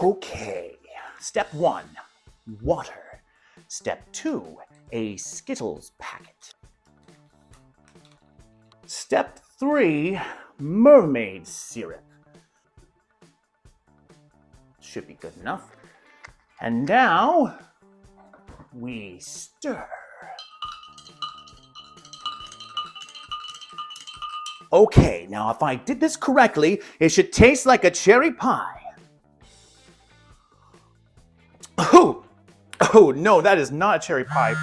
Okay, step 1, water. Step 2, a Skittles packet. Step 3, mermaid syrup. Should be good enough. And now, we stir. Okay, now if I did this correctly, it should taste like a cherry pie. Oh no, that is not a cherry pie.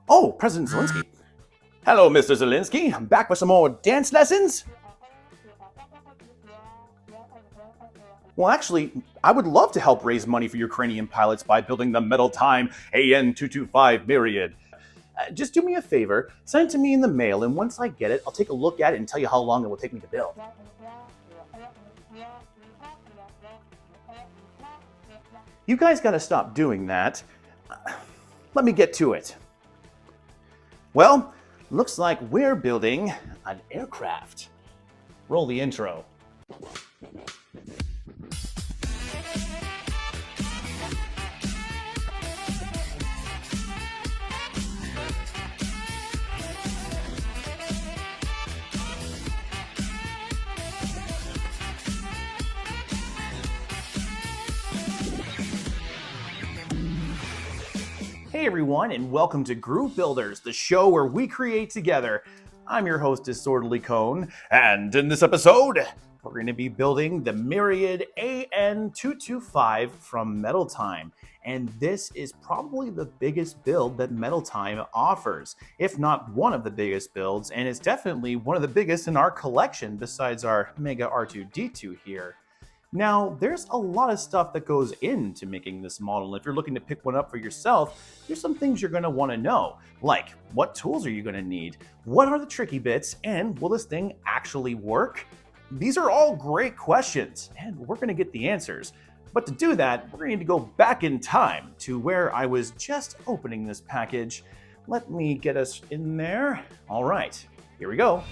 Oh, President Zelensky. Hello, Mr. Zelensky. I'm back for some more dance lessons? Well, actually, I would love to help raise money for Ukrainian pilots by building the Metal Time AN-225 Mriya. Just do me a favor, send it to me in the mail, and once I get it, I'll take a look at it and tell you how long it will take me to build. You guys gotta stop doing that. Let me get to it. Well, looks like we're building an aircraft. Roll the intro. Hey everyone, and welcome to Groove Builders, the show where we create together. I'm your host, Disorderlycone, and in this episode, we're going to be building the Mriya AN-225 from Metal Time. And this is probably the biggest build that Metal Time offers, if not one of the biggest builds, and it's definitely one of the biggest in our collection besides our Mega R2-D2 here. Now, there's a lot of stuff that goes into making this model. If you're looking to pick one up for yourself, there's some things you're going to want to know, like what tools are you going to need, what are the tricky bits, and will this thing actually work? These are all great questions, and we're going to get the answers. But to do that, we're going to need to go back in time to where I was just opening this package. Let me get us in there. All right, here we go.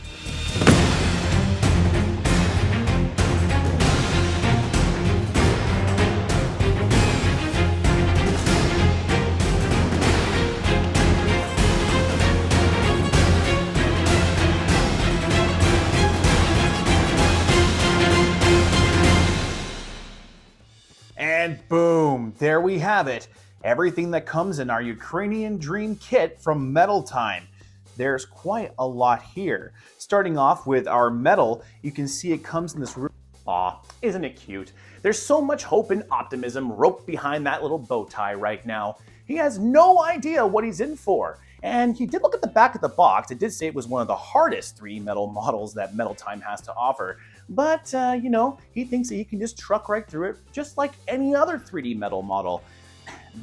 And boom, there we have it. Everything that comes in our Ukrainian Dream kit from Metal Time. There's quite a lot here. Starting off with our metal, you can see it comes in this. Aw, isn't it cute? There's so much hope and optimism roped behind that little bow tie right now. He has no idea what he's in for. And he did look at the back of the box. It did say it was one of the hardest 3D metal models that Metal Time has to offer. But, he thinks that he can just truck right through it just like any other 3D metal model.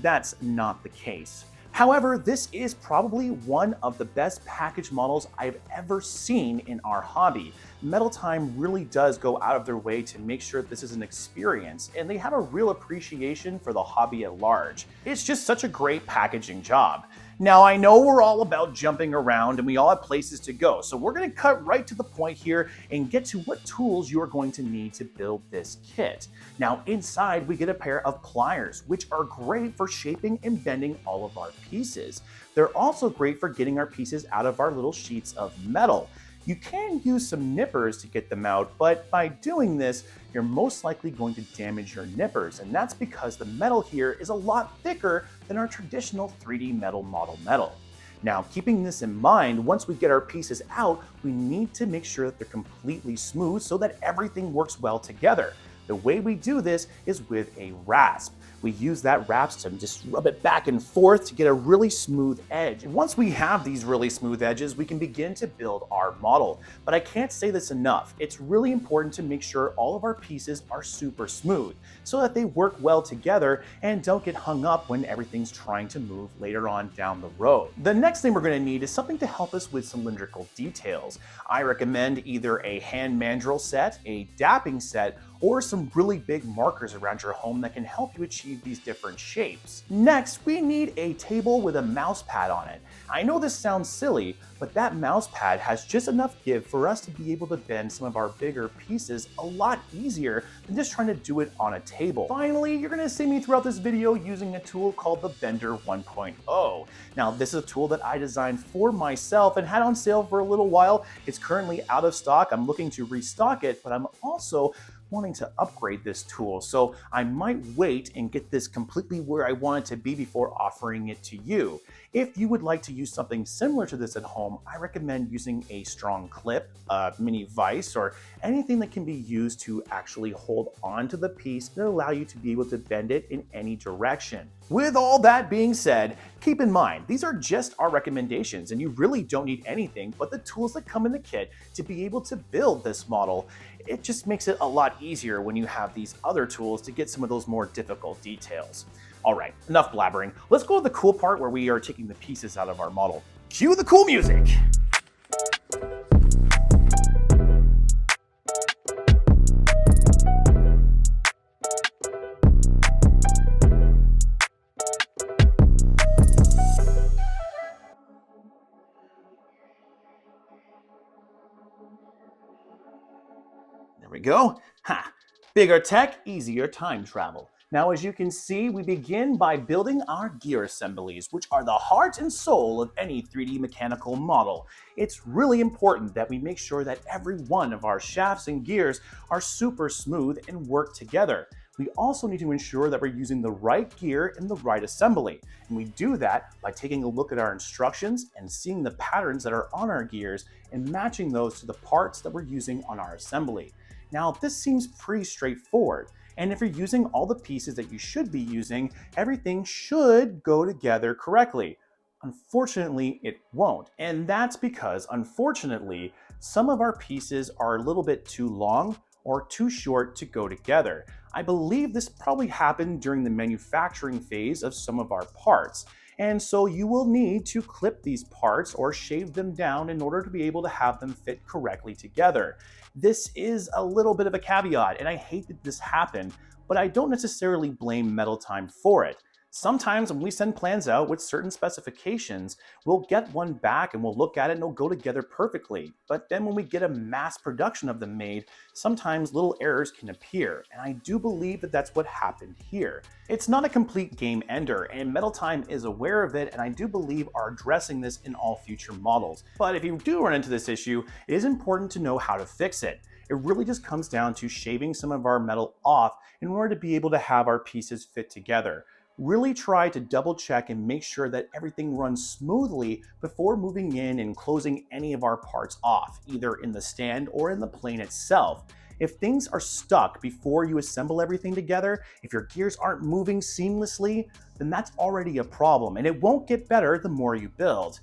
That's not the case. However, this is probably one of the best package models I've ever seen in our hobby. Metal Time really does go out of their way to make sure this is an experience, and they have a real appreciation for the hobby at large. It's just such a great packaging job. Now, I know we're all about jumping around and we all have places to go, so we're going to cut right to the point here and get to what tools you are going to need to build this kit. Now, inside we get a pair of pliers, which are great for shaping and bending all of our pieces. They're also great for getting our pieces out of our little sheets of metal. You can use some nippers to get them out, but by doing this, you're most likely going to damage your nippers, and that's because the metal here is a lot thicker than our traditional 3D metal model metal. Now, keeping this in mind, once we get our pieces out, we need to make sure that they're completely smooth so that everything works well together. The way we do this is with a rasp. We use that rasp to just rub it back and forth to get a really smooth edge. And once we have these really smooth edges, we can begin to build our model. But I can't say this enough. It's really important to make sure all of our pieces are super smooth so that they work well together and don't get hung up when everything's trying to move later on down the road. The next thing we're going to need is something to help us with cylindrical details. I recommend either a hand mandrel set, a dapping set, or some really big markers around your home that can help you achieve these different shapes. Next, we need a table with a mouse pad on it. I know this sounds silly, but that mouse pad has just enough give for us to be able to bend some of our bigger pieces a lot easier than just trying to do it on a table. Finally, you're going to see me throughout this video using a tool called the Bender 1.0. Now, this is a tool that I designed for myself and had on sale for a little while. It's currently out of stock. I'm looking to restock it, but I'm also wanting to upgrade this tool, so I might wait and get this completely where I want it to be before offering it to you. If you would like to use something similar to this at home, I recommend using a strong clip, a mini vise, or anything that can be used to actually hold onto the piece and allow you to be able to bend it in any direction. With all that being said, keep in mind, these are just our recommendations and you really don't need anything but the tools that come in the kit to be able to build this model. It just makes it a lot easier when you have these other tools to get some of those more difficult details. All right, enough blabbering. Let's go to the cool part where we are taking the pieces out of our model. Cue the cool music. There we go. Ha! Bigger tech, easier time travel. Now, as you can see, we begin by building our gear assemblies, which are the heart and soul of any 3D mechanical model. It's really important that we make sure that every one of our shafts and gears are super smooth and work together. We also need to ensure that we're using the right gear in the right assembly. And we do that by taking a look at our instructions and seeing the patterns that are on our gears and matching those to the parts that we're using on our assembly. Now, this seems pretty straightforward, and if you're using all the pieces that you should be using, everything should go together correctly. Unfortunately, it won't, and that's because, unfortunately, some of our pieces are a little bit too long or too short to go together. I believe this probably happened during the manufacturing phase of some of our parts. And so you will need to clip these parts or shave them down in order to be able to have them fit correctly together. This is a little bit of a caveat, and I hate that this happened, but I don't necessarily blame Metal Time for it. Sometimes when we send plans out with certain specifications, we'll get one back and we'll look at it and it'll go together perfectly. But then when we get a mass production of them made, sometimes little errors can appear, and I do believe that that's what happened here. It's not a complete game ender, and Metal Time is aware of it, and I do believe are addressing this in all future models. But if you do run into this issue, it is important to know how to fix it. It really just comes down to shaving some of our metal off in order to be able to have our pieces fit together. Really try to double check and make sure that everything runs smoothly before moving in and closing any of our parts off, either in the stand or in the plane itself. If things are stuck before you assemble everything together, if your gears aren't moving seamlessly, then that's already a problem, and it won't get better the more you build.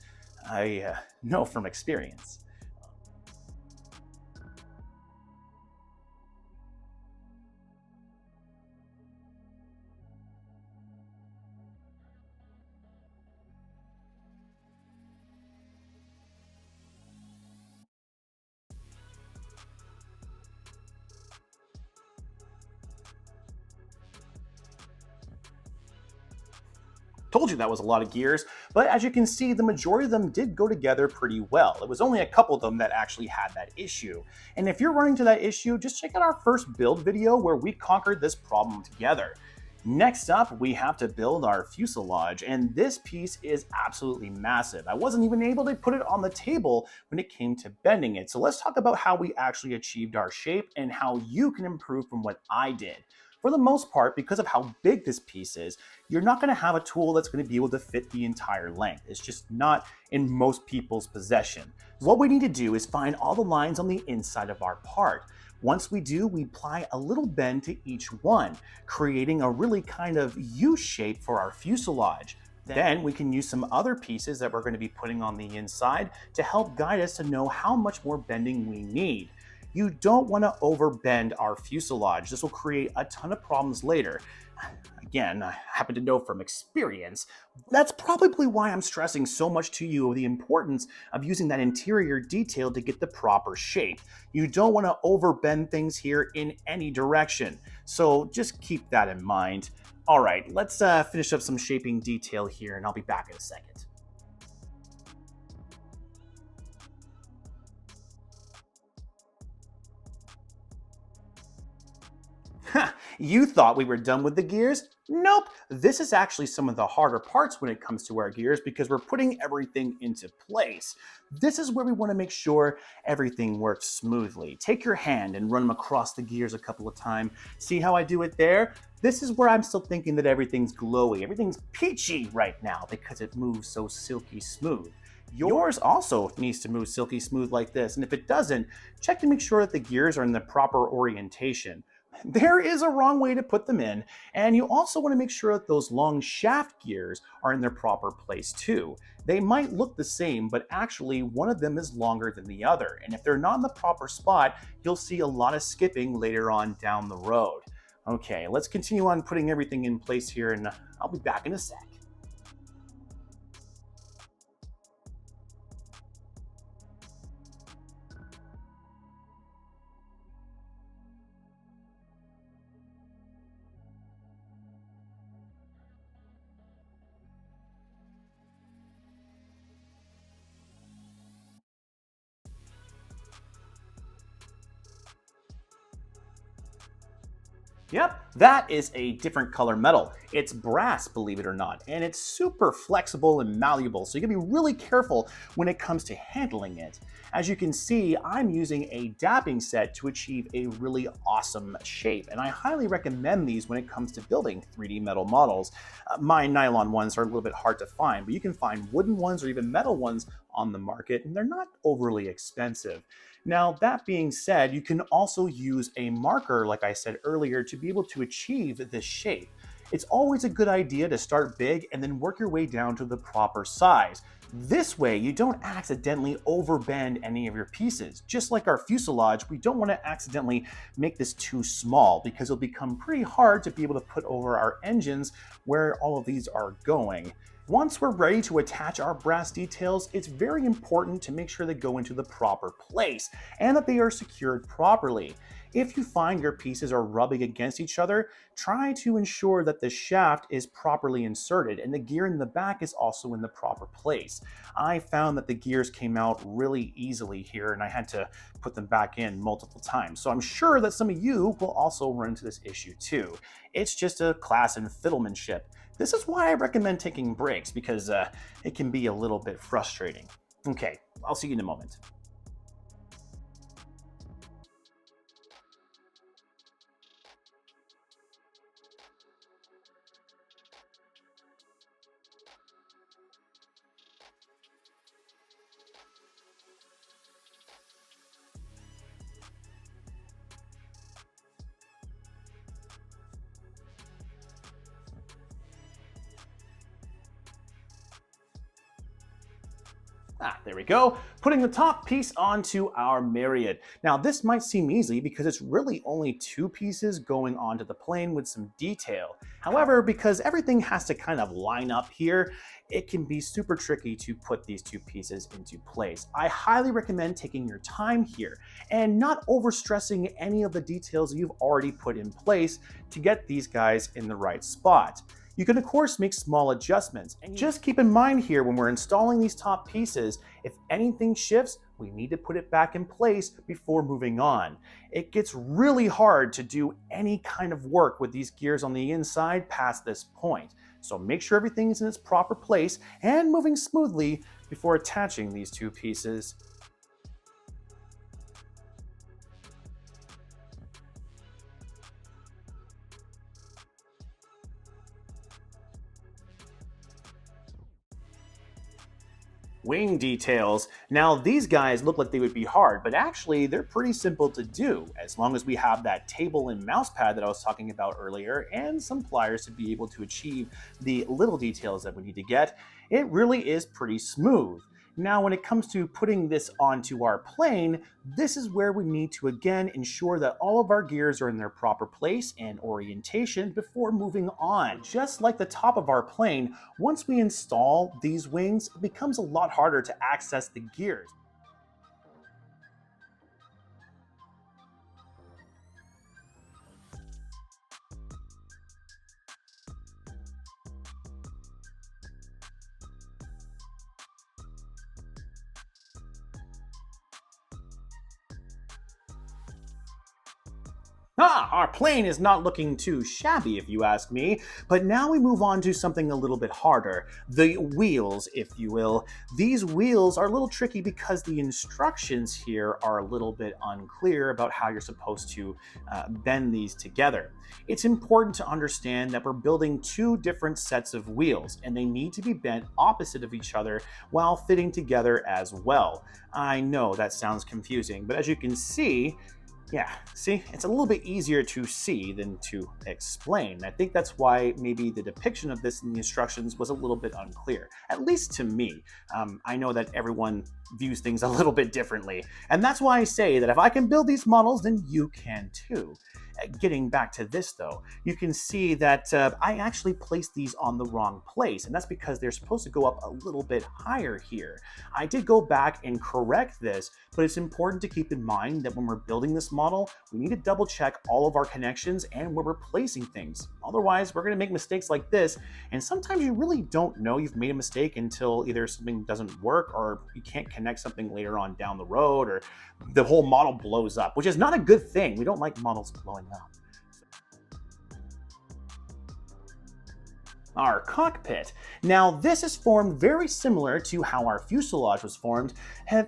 I know from experience. Told you that was a lot of gears, but as you can see, the majority of them did go together pretty well. It was only a couple of them that actually had that issue. And if you're running into that issue, just check out our first build video where we conquered this problem together. Next up, we have to build our fuselage, and this piece is absolutely massive. I wasn't even able to put it on the table when it came to bending it. So let's talk about how we actually achieved our shape and how you can improve from what I did. For the most part, because of how big this piece is, you're not going to have a tool that's going to be able to fit the entire length. It's just not in most people's possession. What we need to do is find all the lines on the inside of our part. Once we do, we apply a little bend to each one, creating a really kind of U shape for our fuselage. Then we can use some other pieces that we're going to be putting on the inside to help guide us to know how much more bending we need. You don't want to overbend our fuselage. This will create a ton of problems later. Again, I happen to know from experience. That's probably why I'm stressing so much to you the importance of using that interior detail to get the proper shape. You don't want to overbend things here in any direction. So just keep that in mind. All right, let's finish up some shaping detail here and I'll be back in a second. You thought we were done with the gears? Nope. This is actually some of the harder parts when it comes to our gears because we're putting everything into place. This is where we want to make sure everything works smoothly. Take your hand and run them across the gears a couple of times. See how I do it there? This is where I'm still thinking that everything's glowy. Everything's peachy right now because it moves so silky smooth. Yours also needs to move silky smooth like this, and if it doesn't, check to make sure that the gears are in the proper orientation. There is a wrong way to put them in, and you also want to make sure that those long shaft gears are in their proper place too. They might look the same, but actually one of them is longer than the other, and if they're not in the proper spot, you'll see a lot of skipping later on down the road. Okay, let's continue on putting everything in place here, and I'll be back in a sec. Yep, that is a different color metal. It's brass, believe it or not, and it's super flexible and malleable, so you gotta be really careful when it comes to handling it. As you can see, I'm using a dapping set to achieve a really awesome shape, and I highly recommend these when it comes to building 3D metal models. My nylon ones are a little bit hard to find, but you can find wooden ones or even metal ones on the market, and they're not overly expensive. Now, that being said, you can also use a marker, like I said earlier, to be able to achieve this shape. It's always a good idea to start big and then work your way down to the proper size. This way, you don't accidentally overbend any of your pieces. Just like our fuselage, we don't want to accidentally make this too small because it'll become pretty hard to be able to put over our engines where all of these are going. Once we're ready to attach our brass details, it's very important to make sure they go into the proper place and that they are secured properly. If you find your pieces are rubbing against each other, try to ensure that the shaft is properly inserted and the gear in the back is also in the proper place. I found that the gears came out really easily here and I had to put them back in multiple times. So I'm sure that some of you will also run into this issue too. It's just a class in fiddlemanship. This is why I recommend taking breaks because it can be a little bit frustrating. Okay, I'll see you in a moment. There we go. Putting the top piece onto our Myriad. Now this might seem easy because it's really only two pieces going onto the plane with some detail. However, because everything has to kind of line up here, it can be super tricky to put these two pieces into place. I highly recommend taking your time here and not overstressing any of the details you've already put in place to get these guys in the right spot. You can of course make small adjustments, and just keep in mind here when we're installing these top pieces, if anything shifts, we need to put it back in place before moving on. It gets really hard to do any kind of work with these gears on the inside past this point. So make sure everything is in its proper place and moving smoothly before attaching these two pieces. Wing details. Now these guys look like they would be hard, but actually they're pretty simple to do as long as we have that table and mouse pad that I was talking about earlier and some pliers to be able to achieve the little details that we need to get. It really is pretty smooth. Now when it comes to putting this onto our plane, this is where we need to again ensure that all of our gears are in their proper place and orientation before moving on. Just like the top of our plane, once we install these wings, it becomes a lot harder to access the gears. Our plane is not looking too shabby if you ask me, but now we move on to something a little bit harder. The wheels, if you will. These wheels are a little tricky because the instructions here are a little bit unclear about how you're supposed to bend these together. It's important to understand that we're building two different sets of wheels, and they need to be bent opposite of each other while fitting together as well. I know that sounds confusing, but as you can see, yeah, see, it's a little bit easier to see than to explain. I think that's why maybe the depiction of this in the instructions was a little bit unclear, at least to me. I know that everyone views things a little bit differently, and that's why I say that if I can build these models, then you can too. Getting back to this though, you can see that I actually placed these on the wrong place, and that's because they're supposed to go up a little bit higher here. I did go back and correct this, but it's important to keep in mind that when we're building this model, we need to double check all of our connections and where we're placing things. Otherwise, we're going to make mistakes like this, and sometimes you really don't know you've made a mistake until either something doesn't work or you can't connect something later on down the road, or the whole model blows up, which is not a good thing. We don't like models blowing up. Our cockpit. Now this is formed very similar to how our fuselage was formed.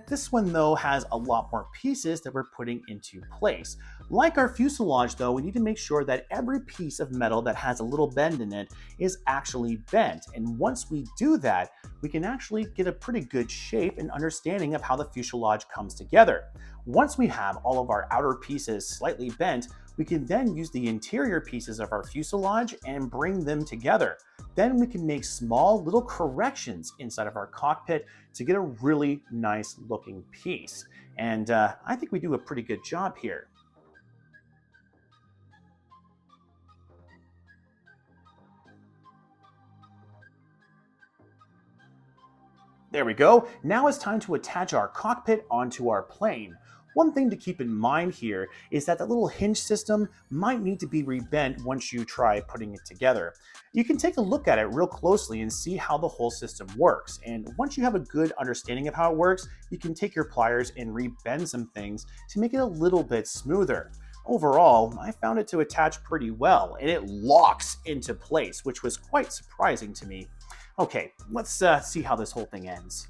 This one though has a lot more pieces that we're putting into place. Like our fuselage though, we need to make sure that every piece of metal that has a little bend in it is actually bent. And once we do that, we can actually get a pretty good shape and understanding of how the fuselage comes together. Once we have all of our outer pieces slightly bent, we can then use the interior pieces of our fuselage and bring them together. Then we can make small little corrections inside of our cockpit to get a really nice looking piece. And I think we do a pretty good job here. There we go. Now it's time to attach our cockpit onto our plane. One thing to keep in mind here is that the little hinge system might need to be rebent once you try putting it together. You can take a look at it real closely and see how the whole system works. And once you have a good understanding of how it works, you can take your pliers and rebend some things to make it a little bit smoother. Overall, I found it to attach pretty well, and it locks into place, which was quite surprising to me. Okay, let's see how this whole thing ends.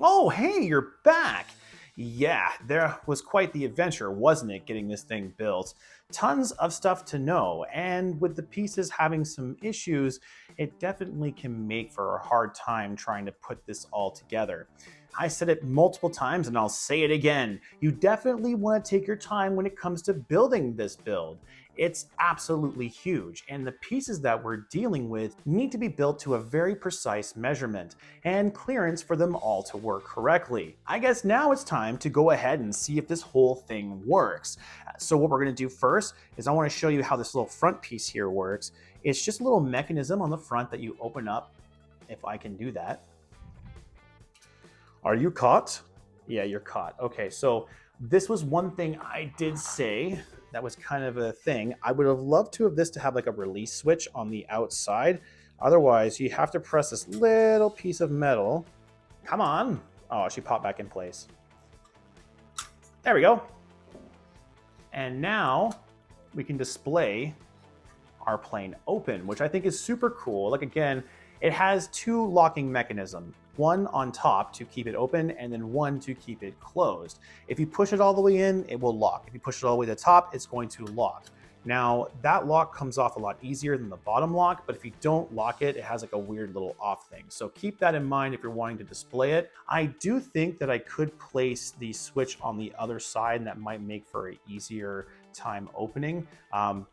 Oh, hey, you're back! Yeah, there was quite the adventure, wasn't it, getting this thing built? Tons of stuff to know, and with the pieces having some issues, it definitely can make for a hard time trying to put this all together. I said it multiple times and I'll say it again. You definitely want to take your time when it comes to building this build. It's absolutely huge, and the pieces that we're dealing with need to be built to a very precise measurement and clearance for them all to work correctly. I guess now it's time to go ahead and see if this whole thing works. So what we're going to do first is I want to show you how this little front piece here works. It's just a little mechanism on the front that you open up, if I can do that. Are you caught? Yeah, you're caught. Okay, so this was one thing I did say that was kind of a thing. I would have loved to have this to have like a release switch on the outside. Otherwise, you have to press this little piece of metal. Come on. Oh, she popped back in place. There we go. And now we can display our plane open, which I think is super cool. Like again, It has two locking mechanisms, one on top to keep it open and then one to keep it closed. If you push it all the way in, it will lock. If you push it all the way to the top, it's going to lock. Now, that lock comes off a lot easier than the bottom lock, but if you don't lock it, it has like a weird little off thing. So keep that in mind if you're wanting to display it. I do think that I could place the switch on the other side, and that might make for an easier time opening,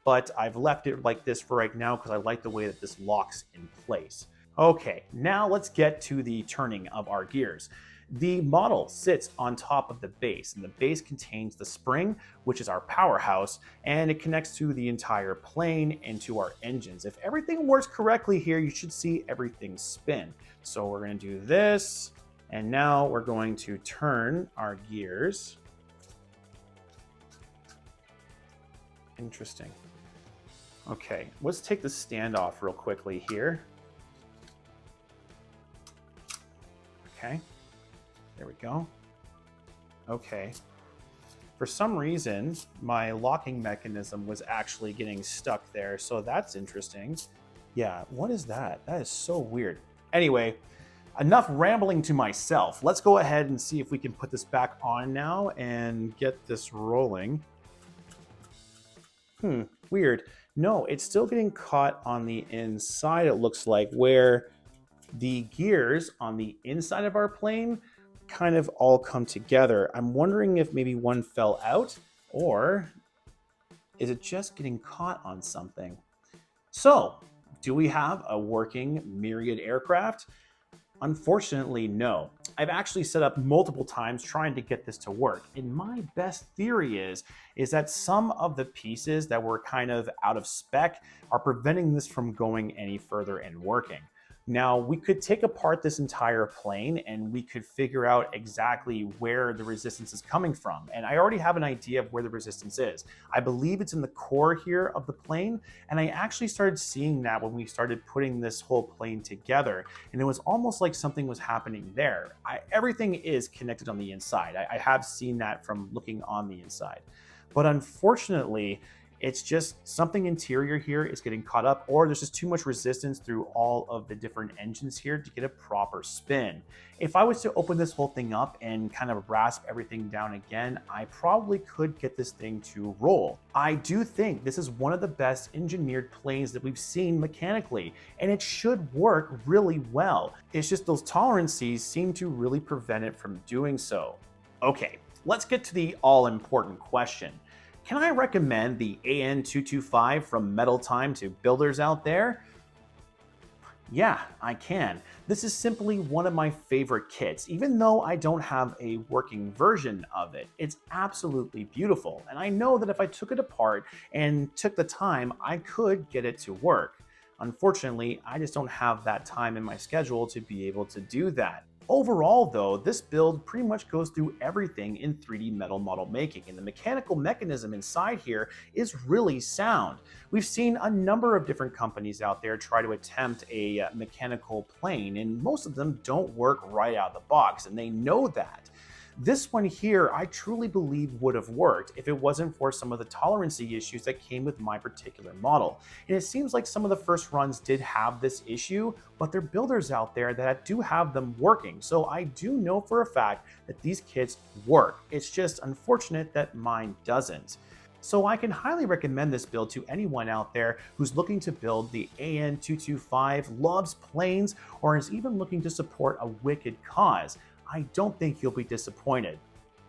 but I've left it like this for right now because I like the way that this locks in place. Okay, now let's get to the turning of our gears. The model sits on top of the base, and the base contains the spring, which is our powerhouse, and it connects to the entire plane and to our engines. If everything works correctly here, you should see everything spin. So we're going to do this, and now we're going to turn our gears. Interesting. Okay, let's take the stand off real quickly here. Okay. There we go. Okay. For some reason, my locking mechanism was actually getting stuck there, so that's interesting. Yeah, what is that? That is so weird. Anyway, enough rambling to myself. Let's go ahead and see if we can put this back on now and get this rolling. Weird. No, it's still getting caught on the inside, it looks like, where the gears on the inside of our plane kind of all come together. I'm wondering if maybe one fell out, or is it just getting caught on something? So, do we have a working Myriad aircraft? Unfortunately, no. I've actually set up multiple times trying to get this to work. And my best theory is that some of the pieces that were kind of out of spec are preventing this from going any further and working. Now, we could take apart this entire plane and we could figure out exactly where the resistance is coming from. And I already have an idea of where the resistance is. I believe it's in the core here of the plane. And I actually started seeing that when we started putting this whole plane together. And it was almost like something was happening there. Everything is connected on the inside. I have seen that from looking on the inside. But unfortunately, it's just something interior here is getting caught up, or there's just too much resistance through all of the different engines here to get a proper spin. If I was to open this whole thing up and kind of rasp everything down again, I probably could get this thing to roll. I do think this is one of the best engineered planes that we've seen mechanically, and it should work really well. It's just those tolerances seem to really prevent it from doing so. Okay, let's get to the all-important question. Can I recommend the AN-225 from Metal Time to builders out there? Yeah, I can. This is simply one of my favorite kits. Even though I don't have a working version of it, it's absolutely beautiful. And I know that if I took it apart and took the time, I could get it to work. Unfortunately, I just don't have that time in my schedule to be able to do that. Overall though, this build pretty much goes through everything in 3D metal model making, and the mechanical mechanism inside here is really sound. We've seen a number of different companies out there try to attempt a mechanical plane, and most of them don't work right out of the box, and they know that. This one here, I truly believe would have worked if it wasn't for some of the tolerancy issues that came with my particular model. And it seems like some of the first runs did have this issue, but there are builders out there that do have them working. So I do know for a fact that these kits work. It's just unfortunate that mine doesn't. So I can highly recommend this build to anyone out there who's looking to build the AN-225, loves planes, or is even looking to support a wicked cause. I don't think you'll be disappointed.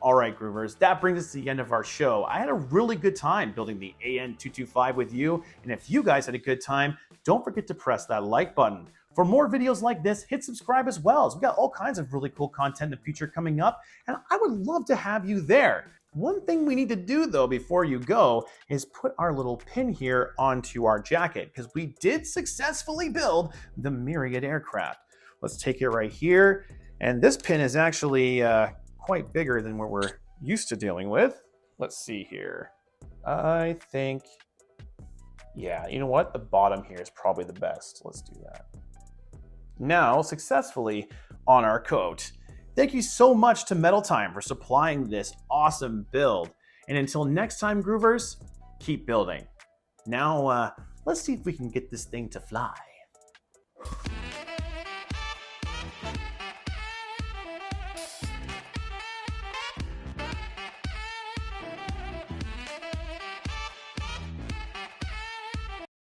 All right, Groovers, that brings us to the end of our show. I had a really good time building the AN-225 with you, and if you guys had a good time, don't forget to press that like button. For more videos like this, hit subscribe as well, as we got all kinds of really cool content in the future coming up, and I would love to have you there. One thing we need to do though before you go is put our little pin here onto our jacket, because we did successfully build the Myriad aircraft. Let's take it right here. And this pin is actually quite bigger than what we're used to dealing with. Let's see here. I think, yeah, you know what? The bottom here is probably the best. Let's do that. Now, successfully on our coat. Thank you so much to Metal Time for supplying this awesome build. And until next time, Groovers, keep building. Now, let's see if we can get this thing to fly.